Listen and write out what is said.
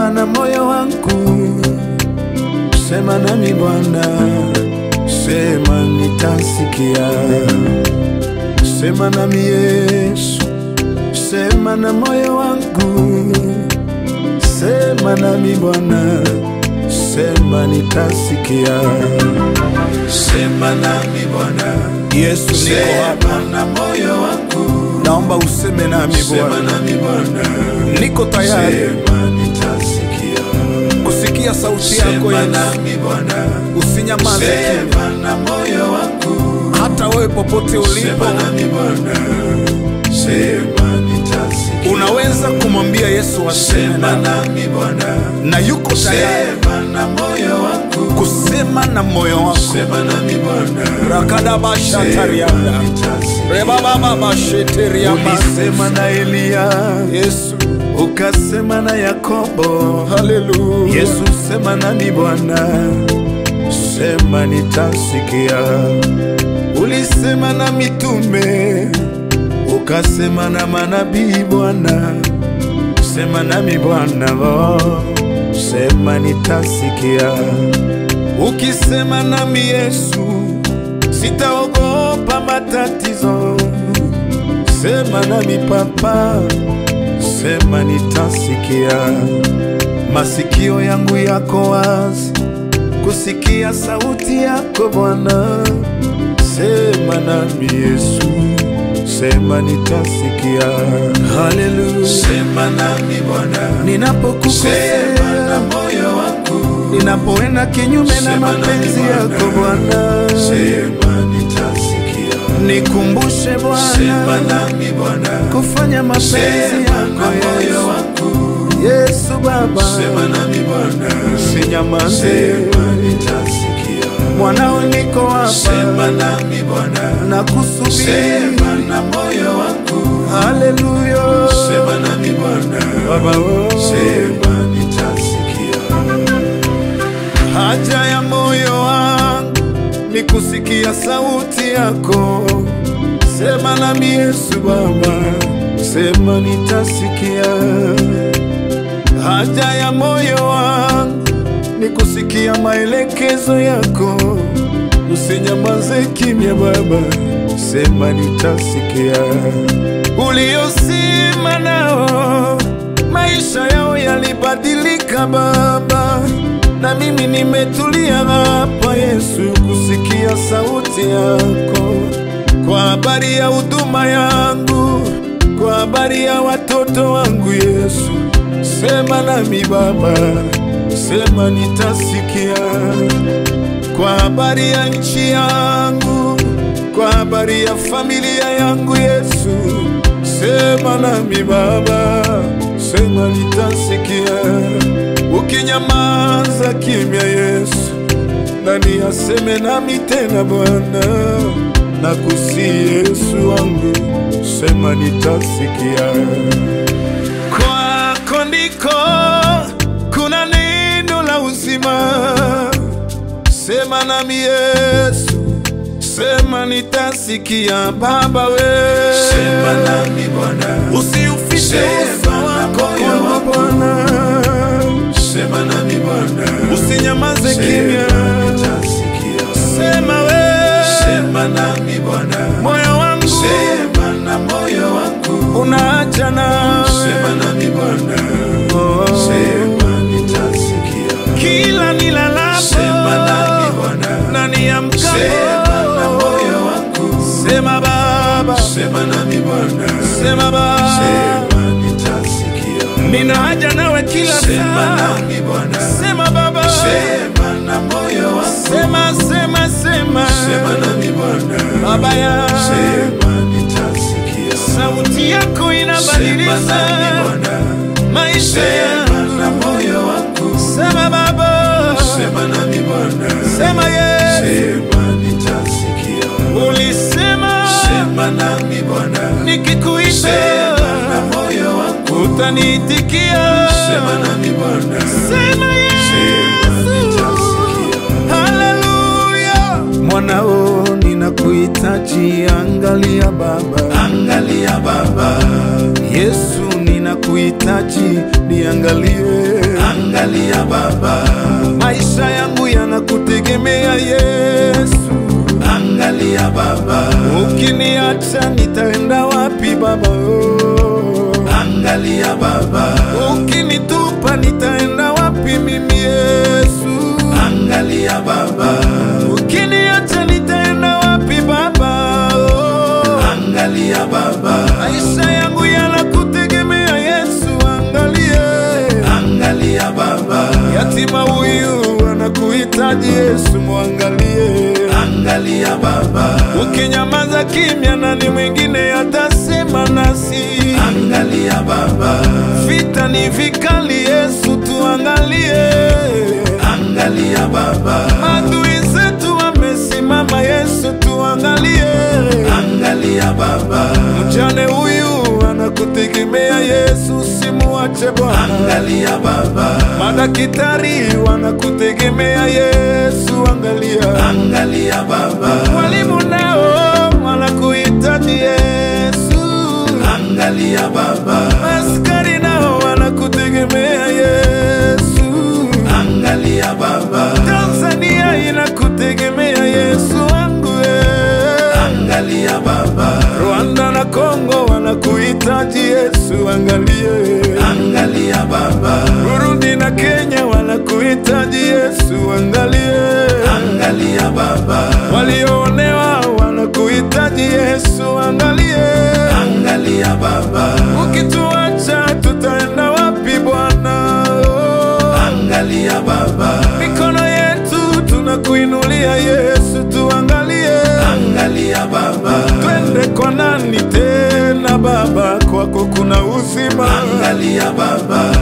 sema na moyo wangu, sema nami Bwana, sema nitasikia. Sema nami Yesu, sema na moyo wangu, sema nami Bwana, sema nitasikia. Sema nami Bwana, Yesu niko hapa na moyo wangu, naomba useme nami Bwana. Sema nami Bwana, niko tayari. Sema nitasikia. Kusikia sauti yako Yesu. Sema nami Bwana, usinyamaze. Sema na moyo wangu, hata wewe popote ulipo. Sema nami Bwana, sema nitasikia. Unaweza kumwambia Yesu aseme nami Bwana, na yuko tayari. Sema na moyo wangu, kusema na moyo wako. Sema nami Bwana, rakadabasha tarianda, rebaba basheteria. Ulisema na Elia Yesu, ukasema na Yakobo. Haleluya. Yesu sema nami Bwana, sema nitasikia. Ulisema na mitume, ukasema na manabii Bwana, sema nami Bwana, sema nitasikia. Ukisema nami Yesu, sitaogopa matatizo. Sema nami Papa, sema nitasikia. Masikio yangu yako wazi kusikia sauti yako Bwana, sema nami Yesu, sema nitasikia. Haleluya. Sema nami Bwana, ninapokukosea. Sema na moyo wangu, ninapoenda kinyume na mapenzi yako Bwana, sema nitasikia. Nikumbushe Bwana, sema nami Bwana, kufanya mapenzi yako Yesu. Yesu Baba, sema nami Bwana, sinyamaze. Sema nitasikia. Mwanao niko hapa, sema nami Bwana, nakusubiri. Sema na moyo wangu. Haleluya. Sema nami Bwana, Baba, sema nitasikia. Haja ya moyo wangu ni kusikia sauti yako. Sema nami Yesu Baba, sema nitasikia. Haja ya moyo wangu ni kusikia maelekezo yako. Usinyamaze kimya Baba, sema nitasikia. Uliosema nao maisha yao yalibadilika Baba, na mimi nimetulia hapa Yesu kusikia sauti yako. Kwa habari ya huduma yangu, kwa habari ya watoto wangu Yesu, sema nami Baba, sema nitasikia. Kwa habari ya nchi yangu, kwa habari ya familia yangu Yesu, sema nami Baba, sema nitasikia. Ukinyamaza kimya Yesu, nani aseme nami tena Bwana? Nakusihi Yesu wangu, sema nitasikia. Kwako ndiko kuna neno la uzima. Sema nami Yesu, sema nitasikia Baba we. Sema nami Bwana, usiufiche uso wako Bwana. Sema nami Bwana, usinyamaze kimya. Sema we, sema nami Bwana, moyo wangu. Sema na moyo wangu, unaacha nawe. Sema nami Bwana, sema nitasikia. Kila nilalapo, sema nami Bwana, na niamkapo, sema na moyo wangu. Sema Baba, sema nami Bwana, sema Baba, sema nitasikia. Nina haja nawe kila saa. Sema nami Bwana, sema Baba, sema na moyo wangu. Sema, sema, sema, sema nami Bwana, Baba ya, sema nitasikia. Sauti yako inabadilisha maisha yangu. Sema na moyo wangu. Sema Baba, sema nami Bwana, sema Yesu, sema nitasikia. Ulisema, sema nami Bwana, nikikuita, sema na moyo wangu, utaniitikia. Sema nami Bwana, sema Yesu, sema nitasikia. Haleluya. Mwanao ninakuhitaji, angalia Baba, angalia Baba. Yesu ninakuhitaji, niangalie. angalia Baba. Maisha yangu yanakutegemea Yesu, angalia Baba. Ukiniacha nitaenda wapi Baba? Angalia Baba. Ukinitupa nitaenda wapi mimi Yesu? Angalia Baba. Ukiniacha nitaenda wapi Baba? Angalia Baba. Maisha yangu yanakutegemea Yesu, angalia Baba. Yatima huyu anakuhitaji Yesu, muangalie. Angalia Baba. Ukinyamaza kimya, nani mwingine atasema nasi? Angalia Baba. Vita ni vikali Yesu, tuangalie. Angalia Baba. Adui zetu wamesimama Yesu, tuangalie. Angalia Baba. Mjane huyu anakutegemea Yesu, simuache Bwana. Angalia Baba. Madaktari wanakutegemea Yesu, angalia. Angalia Baba. Walimu nao wanakuhitaji Yesu, angalia Baba. Askari nao wanakutegemea Yesu, angalia Baba. Tanzania inakutegemea Yesu wangu, angalia Baba. Rwanda na Kongo wanakuhitaji Yesu, angalie. Angalia Baba. Burundi na Kenya wanakuhitaji Yesu, angalie. Angalia Baba. Walioonewa wanakuhitaji Yesu, angalie. Angalia Baba. Ukituacha tutaenda wapi Bwana? Angalia Baba. Mikono yetu tunakuinulia Yesu, tuangalie. Angalia Baba. Twende kwa nani tena Baba? Kwako kuna uzima. Angalia Baba.